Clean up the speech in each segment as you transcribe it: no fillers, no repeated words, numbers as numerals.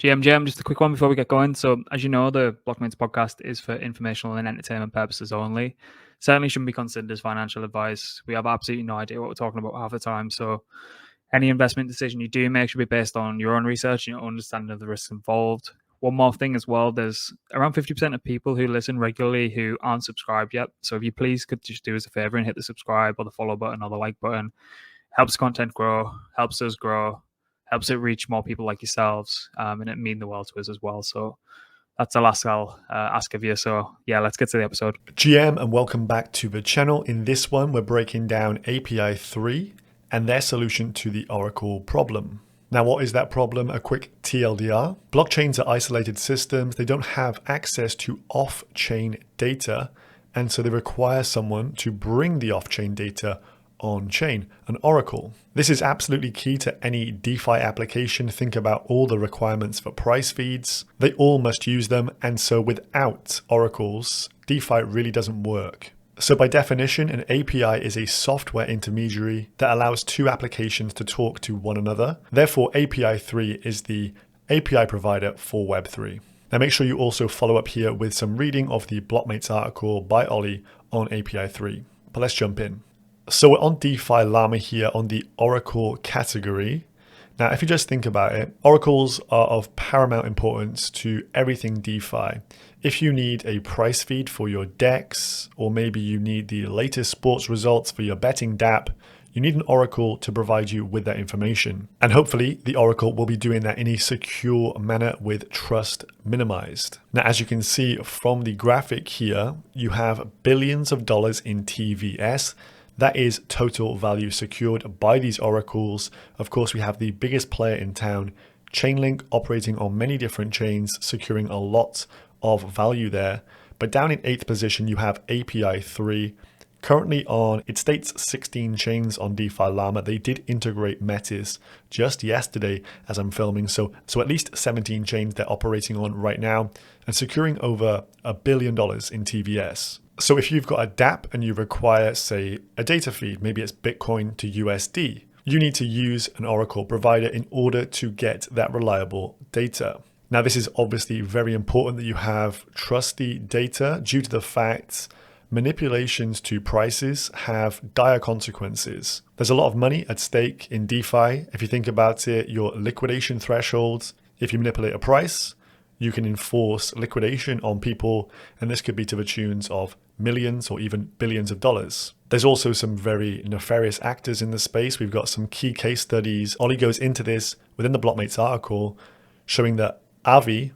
GM, just a quick one before we get going. So, as you know, the Blockmates podcast is for informational and entertainment purposes only. Certainly shouldn't be considered as financial advice. We have absolutely no idea what we're talking about half the time. So, any investment decision you do make should be based on your own research and your understanding of the risks involved. One more thing as well, there's around 50% of people who listen regularly who aren't subscribed yet. So, if you please could just do us a favor and hit the subscribe or the follow button or the like button, helps content grow, helps us grow, helps it reach more people like yourselves, and it means the world to us as well. So that's the last I'll ask of you. So yeah, let's get to the episode. GM, and welcome back to the channel. In this one, we're breaking down API3 and their solution to the Oracle problem. Now, what is that problem? A quick TLDR. Blockchains are isolated systems. They don't have access to off-chain data, and so they require someone to bring the off-chain data on-chain, an Oracle. This is absolutely key to any DeFi application. Think about all the requirements for price feeds. They all must use them, and so without Oracles, DeFi really doesn't work. So by definition, an API is a software intermediary that allows two applications to talk to one another. Therefore, API3 is the API provider for Web3. Now make sure you also follow up here with some reading of the Blockmates article by Ollie on API3. But let's jump in. So we're on DeFi Llama here on the Oracle category. Now, if you just think about it, Oracles are of paramount importance to everything DeFi. If you need a price feed for your DEX, or maybe you need the latest sports results for your betting DApp, you need an Oracle to provide you with that information. And hopefully the Oracle will be doing that in a secure manner with trust minimized. Now, as you can see from the graphic here, you have billions of dollars in TVS. That is total value secured by these oracles. Of course, we have the biggest player in town, Chainlink, operating on many different chains, securing a lot of value there. But down in 8th position, you have API3. Currently on, it states 16 chains on DeFi Llama. They did integrate Metis just yesterday as I'm filming. So at least 17 chains they're operating on right now and securing over $1 billion in TVS. So if you've got a DApp and you require, say, a data feed, maybe it's Bitcoin to USD, you need to use an Oracle provider in order to get that reliable data. Now, this is obviously very important that you have trusty data due to the fact manipulations to prices have dire consequences. There's a lot of money at stake in DeFi. If you think about it, your liquidation thresholds, if you manipulate a price, you can enforce liquidation on people, and this could be to the tunes of millions or even billions of dollars. There's also some very nefarious actors in the space. We've got some key case studies. Ollie goes into this within the Blockmates article, showing that Avi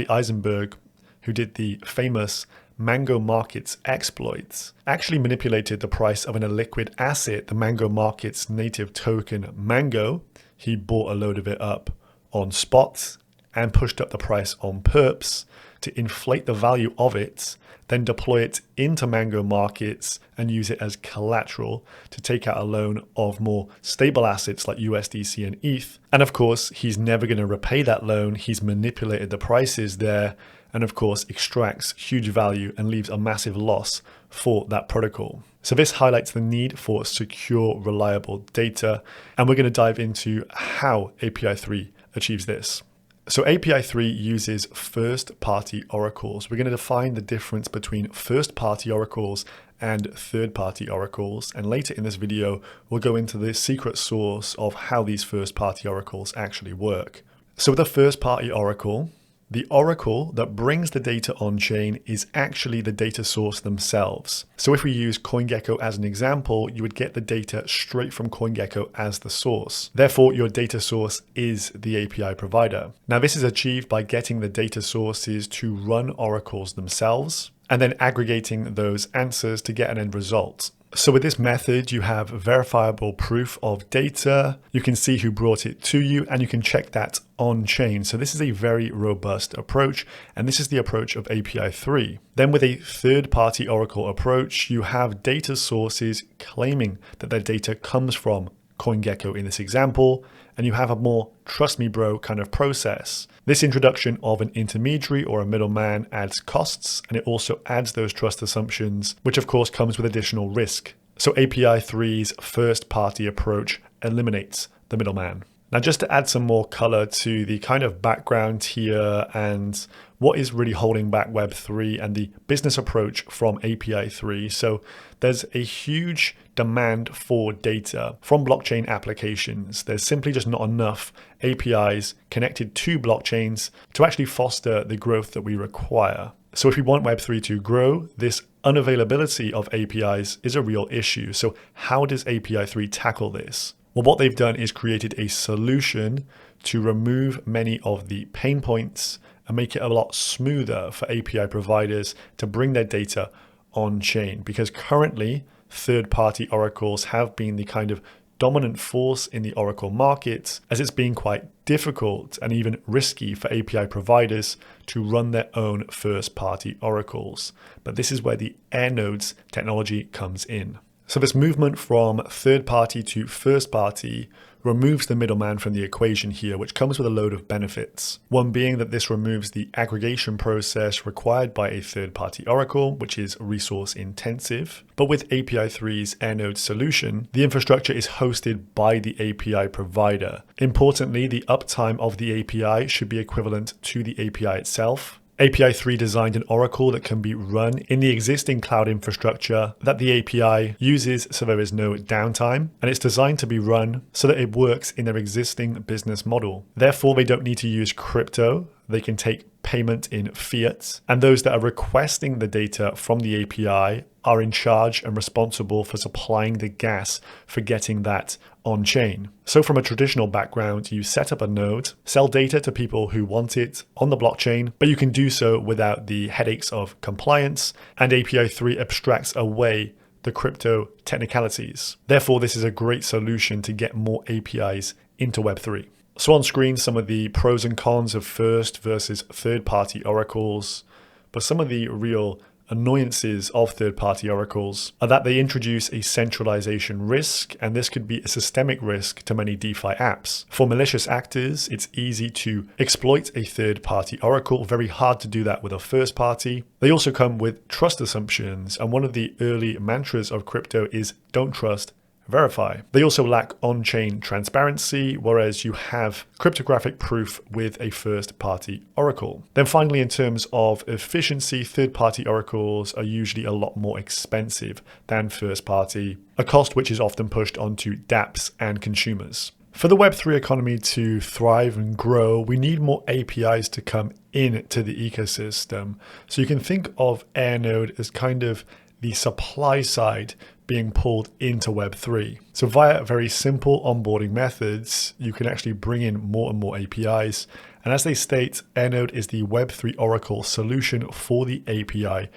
Eisenberg, who did the famous Mango Market's exploits, actually manipulated the price of an illiquid asset, the Mango Market's native token Mango. He bought a load of it up on spots and pushed up the price on perps to inflate the value of it, then deploy it into Mango Markets and use it as collateral to take out a loan of more stable assets like USDC and ETH. And of course, he's never going to repay that loan. He's manipulated the prices there and of course extracts huge value and leaves a massive loss for that protocol. So this highlights the need for secure, reliable data. And we're going to dive into how API3 achieves this. So API3 uses first-party oracles. We're going to define the difference between first-party oracles and third-party oracles. And later in this video, we'll go into the secret sauce of how these first-party oracles actually work. So with a first-party oracle, the oracle that brings the data on-chain is actually the data source themselves. So if we use CoinGecko as an example, you would get the data straight from CoinGecko as the source. Therefore, your data source is the API provider. Now, this is achieved by getting the data sources to run oracles themselves and then aggregating those answers to get an end result. So with this method, you have verifiable proof of data. You can see who brought it to you, and you can check that on chain. So this is a very robust approach, and this is the approach of API3. Then with a third-party oracle approach, you have data sources claiming that their data comes from CoinGecko in this example, and you have a more trust me bro kind of process. This introduction of an intermediary or a middleman adds costs, and it also adds those trust assumptions, which of course comes with additional risk. So API3's first party approach eliminates the middleman. Now, just to add some more color to the kind of background here and what is really holding back Web3 and the business approach from API3. So there's a huge demand for data from blockchain applications. There's simply just not enough APIs connected to blockchains to actually foster the growth that we require. So if we want Web3 to grow, this unavailability of APIs is a real issue. So how does API3 tackle this? Well, what they've done is created a solution to remove many of the pain points and make it a lot smoother for API providers to bring their data on chain, because currently third-party oracles have been the kind of dominant force in the oracle market, as it's been quite difficult and even risky for API providers to run their own first-party oracles. But this is where the Airnode's technology comes in. So this movement from third party to first party removes the middleman from the equation here, which comes with a load of benefits. One being that this removes the aggregation process required by a third-party oracle, which is resource intensive. But with API3's Airnode solution, the infrastructure is hosted by the API provider. Importantly, the uptime of the API should be equivalent to the API itself. API3 designed an oracle that can be run in the existing cloud infrastructure that the API uses, so there is no downtime, and it's designed to be run so that it works in their existing business model. Therefore, they don't need to use crypto. They can take payment in fiat, and those that are requesting the data from the API are in charge and responsible for supplying the gas for getting that on chain. So from a traditional background, you set up a node, sell data to people who want it on the blockchain, but you can do so without the headaches of compliance, and API3 abstracts away the crypto technicalities. Therefore, this is a great solution to get more APIs into Web3. So on screen, some of the pros and cons of first versus third-party oracles, but some of the real annoyances of third-party oracles are that they introduce a centralization risk, and this could be a systemic risk to many DeFi apps. For malicious actors, it's easy to exploit a third-party oracle, very hard to do that with a first-party. They also come with trust assumptions, and one of the early mantras of crypto is don't trust, verify. They also lack on-chain transparency, whereas you have cryptographic proof with a first-party oracle. Then finally, in terms of efficiency, third-party oracles are usually a lot more expensive than first-party, a cost which is often pushed onto Dapps and consumers. For the Web3 economy to thrive and grow, we need more APIs to come into the ecosystem. So you can think of Airnode as kind of the supply side being pulled into Web3. So via very simple onboarding methods, you can actually bring in more and more APIs. And as they state, Airnode is the Web3 Oracle solution for the API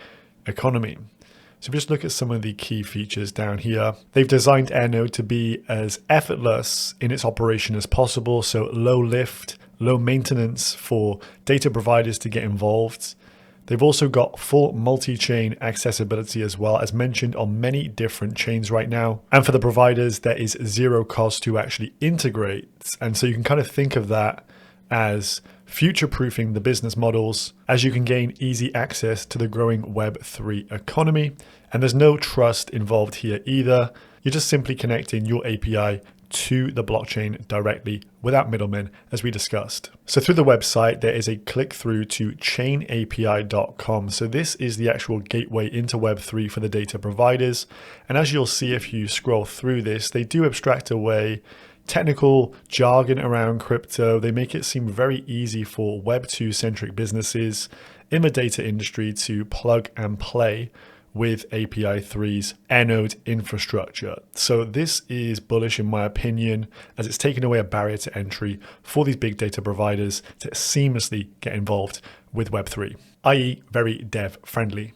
economy. So if we just look at some of the key features down here, they've designed Airnode to be as effortless in its operation as possible. So low lift, low maintenance for data providers to get involved. They've also got full multi-chain accessibility as well, as mentioned on many different chains right now. And for the providers, there is zero cost to actually integrate. And so you can kind of think of that as future-proofing the business models, as you can gain easy access to the growing Web3 economy. And there's no trust involved here either. You're just simply connecting your API to the blockchain directly without middlemen, as we discussed. So through the website, there is a click through to chainapi.com. So this is the actual gateway into Web3 for the data providers. And as you'll see if you scroll through this, they do abstract away technical jargon around crypto. They make it seem very easy for Web2 centric businesses in the data industry to plug and play with API3's Airnode infrastructure. So this is bullish in my opinion, as it's taken away a barrier to entry for these big data providers to seamlessly get involved with Web3, i.e. very dev friendly.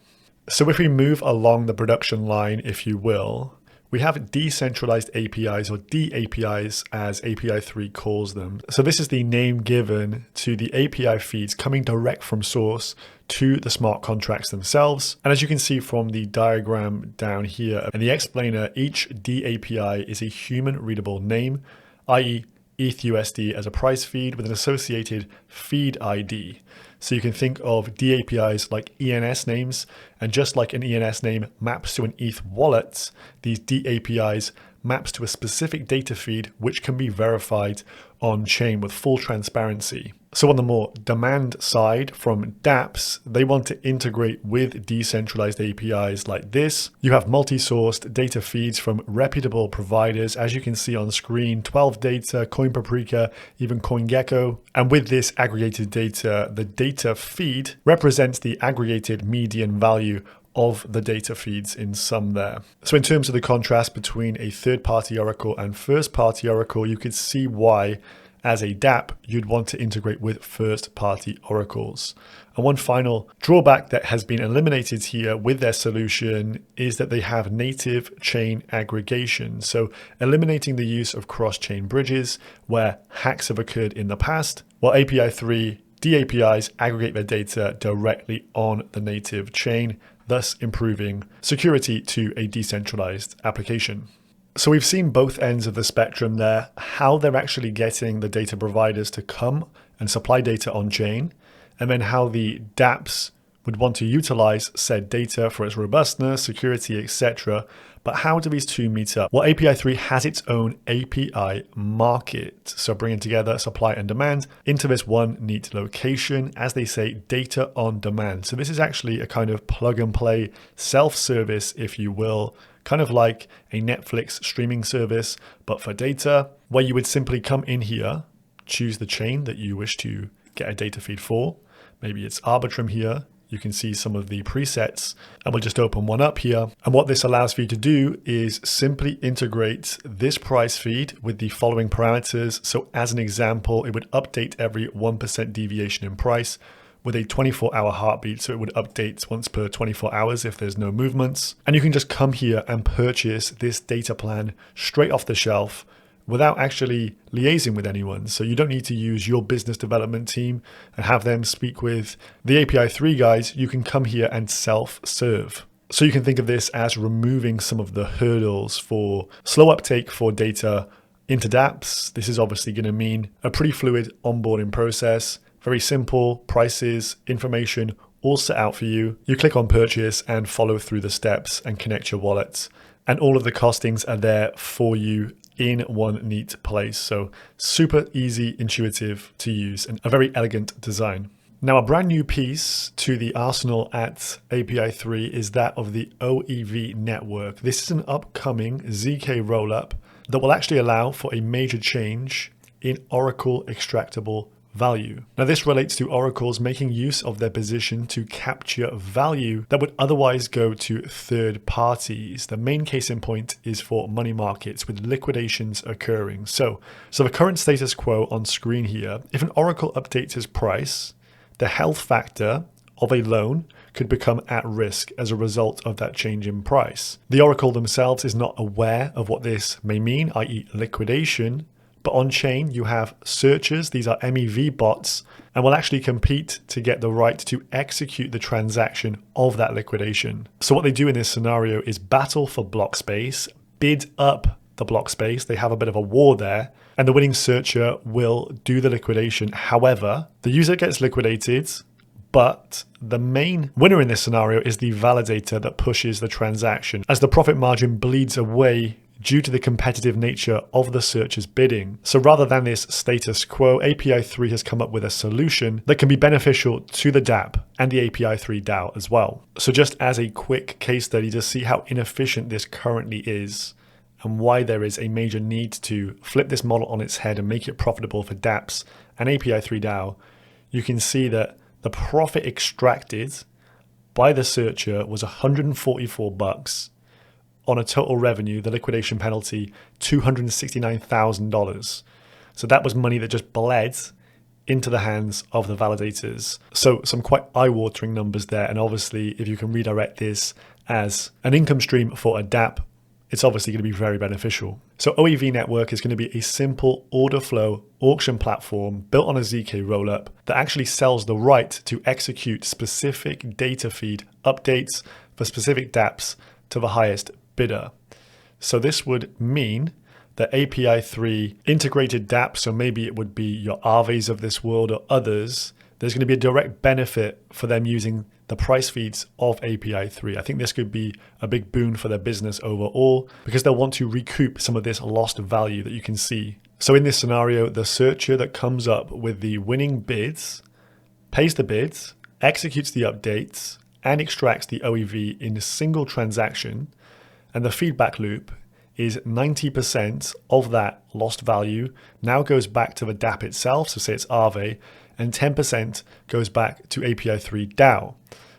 So if we move along the production line, if you will, we have decentralized APIs, or dAPIs as API3 calls them. So this is the name given to the API feeds coming direct from source to the smart contracts themselves. And as you can see from the diagram down here and the explainer, each dAPI is a human readable name, i.e. ETHUSD as a price feed with an associated feed ID. So you can think of dAPIs like ENS names, and just like an ENS name maps to an ETH wallet, these dAPIs maps to a specific data feed which can be verified on chain with full transparency. So on the more demand side from Dapps, they want to integrate with decentralized APIs like this. You have multi-sourced data feeds from reputable providers, as you can see on screen, 12 Data, CoinPaprika, even CoinGecko. And with this aggregated data, the data feed represents the aggregated median value of the data feeds in sum there. So in terms of the contrast between a third-party oracle and first-party oracle, you could see why as a dApp, you'd want to integrate with first-party oracles. And one final drawback that has been eliminated here with their solution is that they have native chain aggregation. So eliminating the use of cross-chain bridges where hacks have occurred in the past, while API3 dAPIs aggregate their data directly on the native chain, thus improving security to a decentralized application. So we've seen both ends of the spectrum there, how they're actually getting the data providers to come and supply data on chain, and then how the dApps would want to utilize said data for its robustness, security, etc. But how do these two meet up? Well, API3 has its own API market. So bringing together supply and demand into this one neat location, as they say, data on demand. So this is actually a kind of plug and play self-service, if you will, kind of like a Netflix streaming service, but for data, where you would simply come in here, choose the chain that you wish to get a data feed for. Maybe it's Arbitrum here. You can see some of the presets, and we'll just open one up here. And what this allows for you to do is simply integrate this price feed with the following parameters. So as an example, it would update every 1% deviation in price with a 24-hour heartbeat. So it would update once per 24 hours if there's no movements. And you can just come here and purchase this data plan straight off the shelf without actually liaising with anyone. So you don't need to use your business development team and have them speak with the API3 guys. You can come here and self-serve. So you can think of this as removing some of the hurdles for slow uptake for data into Dapps. This is obviously going to mean a pretty fluid onboarding process. Very simple, prices, information, all set out for you. You click on purchase and follow through the steps and connect your wallets. And all of the costings are there for you in one neat place. So super easy, intuitive to use, and a very elegant design. Now, a brand new piece to the arsenal at API3 is that of the OEV network. This is an upcoming ZK rollup that will actually allow for a major change in Oracle extractable value. Now, this relates to oracles making use of their position to capture value that would otherwise go to third parties. The main case in point is for money markets with liquidations occurring. So the current status quo on screen here, if an oracle updates its price, the health factor of a loan could become at risk as a result of that change in price. The oracle themselves is not aware of what this may mean, i.e. liquidation. But on chain, you have searchers. These are MEV bots, and will actually compete to get the right to execute the transaction of that liquidation. So what they do in this scenario is battle for block space, bid up the block space. They have a bit of a war there, and the winning searcher will do the liquidation. However, the user gets liquidated, but the main winner in this scenario is the validator that pushes the transaction, as the profit margin bleeds away due to the competitive nature of the searcher's bidding. So rather than this status quo, API3 has come up with a solution that can be beneficial to the dApp and the API3 DAO as well. So just as a quick case study to see how inefficient this currently is and why there is a major need to flip this model on its head and make it profitable for dApps and API3 DAO, you can see that the profit extracted by the searcher was $144. On a total revenue, the liquidation penalty, $269,000. So that was money that just bled into the hands of the validators. So some quite eye-watering numbers there. And obviously, if you can redirect this as an income stream for a dApp, it's obviously going to be very beneficial. So OEV Network is going to be a simple order flow auction platform built on a ZK rollup that actually sells the right to execute specific data feed updates for specific dApps to the highest bidder. So this would mean that API3 integrated dApps, so maybe it would be your Aves of this world or others, there's going to be a direct benefit for them using the price feeds of API3. I think this could be a big boon for their business overall because they'll want to recoup some of this lost value that you can see. So in this scenario, the searcher that comes up with the winning bids pays the bids, executes the updates, and extracts the OEV in a single transaction, and the feedback loop is 90% of that lost value now goes back to the dApp itself, so say it's Aave, and 10% goes back to API3 DAO.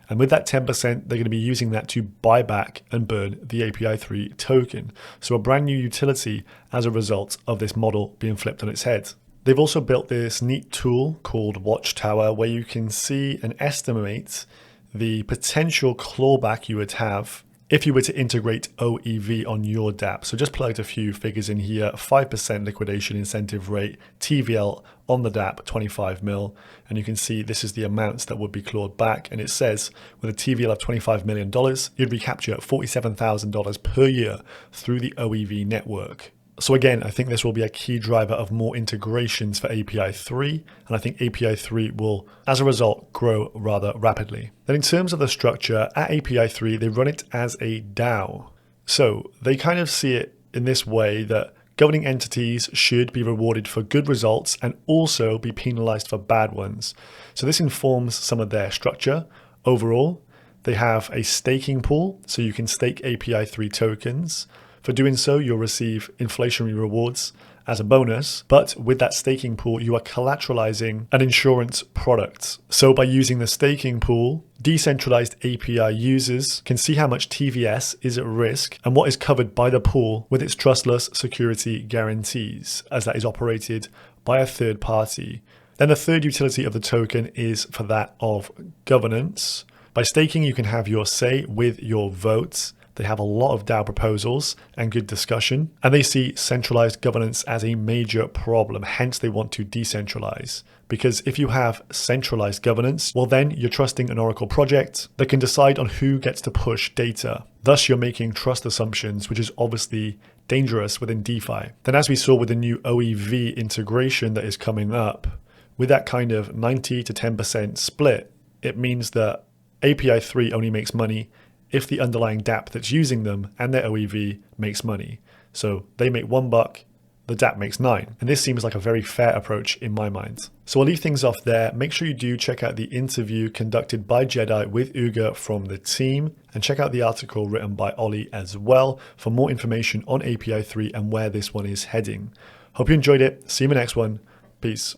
And with that 10%, they're going to be using that to buy back and burn the API3 token. So a brand new utility as a result of this model being flipped on its head. They've also built this neat tool called Watchtower where you can see and estimate the potential clawback you would have if you were to integrate OEV on your dApp. So just plugged a few figures in here, 5% liquidation incentive rate, TVL on the dApp, 25 mil. And you can see this is the amounts that would be clawed back. And it says with a TVL of $25 million, you'd recapture $47,000 per year through the OEV network. So again, I think this will be a key driver of more integrations for API3, and I think API3 will, as a result, grow rather rapidly. Then in terms of the structure, at API3, they run it as a DAO. So they kind of see it in this way that governing entities should be rewarded for good results and also be penalized for bad ones. So this informs some of their structure. Overall, they have a staking pool, so you can stake API3 tokens. For doing so, you'll receive inflationary rewards as a bonus, but with that staking pool, you are collateralizing an insurance product. So by using the staking pool, decentralized API users can see how much TVS is at risk and what is covered by the pool with its trustless security guarantees, as that is operated by a third party. Then the third utility of the token is for that of governance. By staking, you can have your say with your votes. They have a lot of DAO proposals and good discussion, and they see centralized governance as a major problem. Hence, they want to decentralize. Because if you have centralized governance, well, then you're trusting an Oracle project that can decide on who gets to push data. Thus, you're making trust assumptions, which is obviously dangerous within DeFi. Then, as we saw with the new OEV integration that is coming up, with that kind of 90 to 10% split, it means that API3 only makes money if the underlying dApp that's using them and their OEV makes money. So they make $1, the dApp makes 9. And this seems like a very fair approach in my mind. So I'll leave things off there. Make sure you do check out the interview conducted by Jedi with Uga from the team, and check out the article written by Ollie as well for more information on API3 and where this one is heading. Hope you enjoyed it. See you in the next one. Peace.